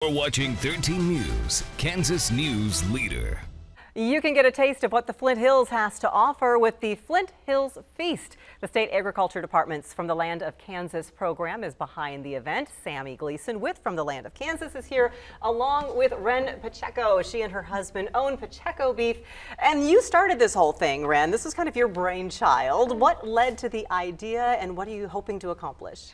We're watching 13 News, Kansas News Leader. You can get a taste of what the Flint Hills has to offer with the Flint Hills Feast. The State Agriculture Department's From the Land of Kansas program is behind the event. Sammy Gleason with From the Land of Kansas is here along with Ren Pacheco. She and her husband own Pacheco Beef. And you started this whole thing, Ren. This was kind of your brainchild. What led to the idea and what are you hoping to accomplish?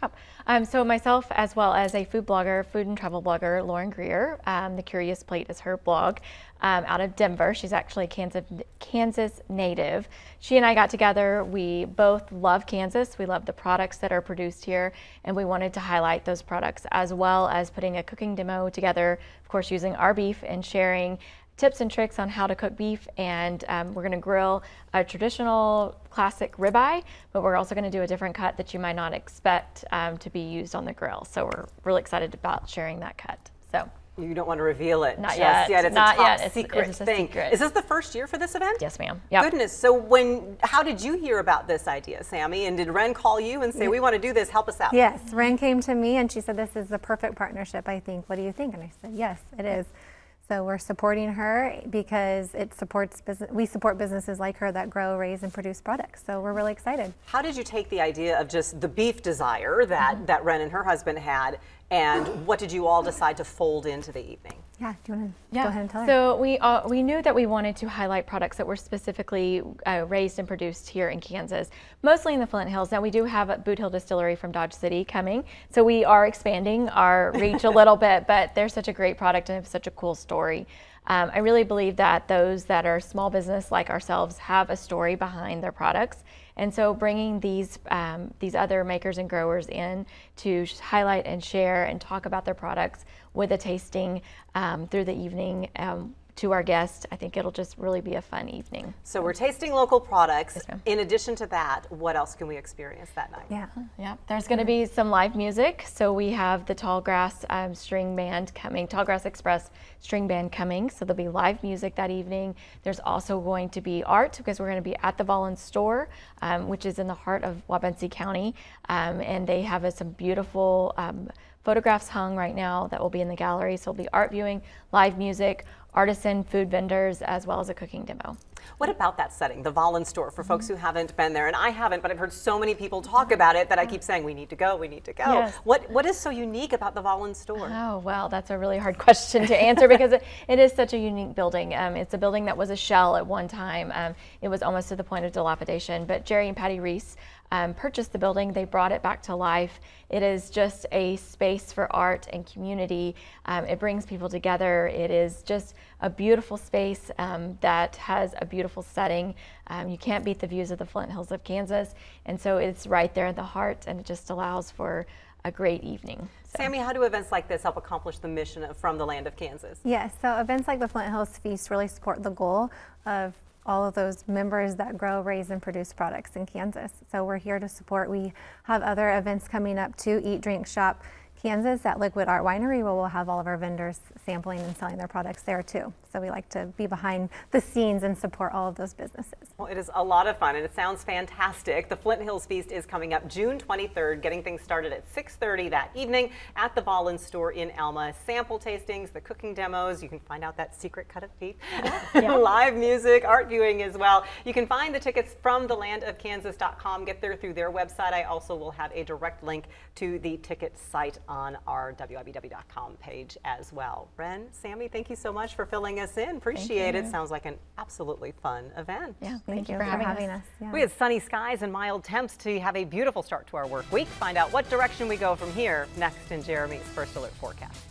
So myself, as well as a food blogger, food and travel blogger, Lauren Greer, The Curious Plate is her blog, out of Denver. She's actually a Kansas native. She and I got together. We both love Kansas. We love the products that are produced here, and we wanted to highlight those products as well as putting a cooking demo together, of course, using our beef and sharing tips and tricks on how to cook beef. And we're going to grill a traditional classic ribeye, but we're also going to do a different cut that you might not expect to be used on the grill. So we're really excited about sharing that cut. So. You don't want to reveal it Not just yet. It's Not a top yet. secret it's thing. a secret. Is this the first year for this event? Yes, ma'am. Yep. Goodness. So how did you hear about this idea, Sammy? And did Ren call you and say, we want to do this, help us out? Yes, Ren came to me and she said, this is the perfect partnership, I think. What do you think? And I said, yes, it is. So we're supporting her because it supports business. We support businesses like her that grow, raise, and produce products. So we're really excited. How did you take the idea of just the beef desire that Ren and her husband had, and what did you all decide to fold into the evening? Yeah, do you want to go ahead and tell her? So we knew that we wanted to highlight products that were specifically raised and produced here in Kansas, mostly in the Flint Hills. Now we do have a Boot Hill Distillery from Dodge City coming, so we are expanding our reach a little bit, but they're such a great product and have such a cool story. I really believe that those that are small business like ourselves have a story behind their products, and so bringing these other makers and growers in to highlight and share and talk about their products with a tasting through the evening to our guests, I think it'll just really be a fun evening. So we're tasting local products. Yes, in addition to that, what else can we experience that night? Yeah. There's going to be some live music. So we have the Tallgrass string band coming, Tallgrass Express string band coming. So there'll be live music that evening. There's also going to be art because we're going to be at the Volland Store, which is in the heart of Wabunsee County, and they have some beautiful photographs hung right now that will be in the gallery. So it'll be art viewing, live music, artisan food vendors, as well as a cooking demo. What about that setting, the Volland Store, for folks who haven't been there? And I haven't, but I've heard so many people talk about it that I keep saying, we need to go, we need to go. Yes. What is so unique about the Volland Store? Oh, well, that's a really hard question to answer because it is such a unique building. It's a building that was a shell at one time. It was almost to the point of dilapidation, but Jerry and Patty Reese purchased the building. They brought it back to life. It is just a space for art and community. It brings people together. It is just a beautiful space that has a beautiful setting. You can't beat the views of the Flint Hills of Kansas, and so it's right there in the heart, and it just allows for a great evening. So. Sammy, how do events like this help accomplish the mission of From the Land of Kansas? Yes, so events like the Flint Hills Feast really support the goal of all of those members that grow, raise, and produce products in Kansas. So we're here to support. We have other events coming up too, Eat, Drink, Shop Kansas at Liquid Art Winery, where we'll have all of our vendors sampling and selling their products there too. So we like to be behind the scenes and support all of those businesses. Well, it is a lot of fun and it sounds fantastic. The Flint Hills Feast is coming up June 23rd, getting things started at 6:30 that evening at the Volland Store in Alma. Sample tastings, the cooking demos, you can find out that secret cut of beef, live music, art viewing as well. You can find the tickets from thelandofkansas.com. Get there through their website. I also will have a direct link to the ticket site on our WIBW.com page as well. Ren, Sammy, thank you so much for filling us in. Appreciate it. Sounds like an absolutely fun event. Yeah, thank you for having us. Yeah. We had sunny skies and mild temps to have a beautiful start to our work week. Find out what direction we go from here next in Jeremy's First Alert forecast.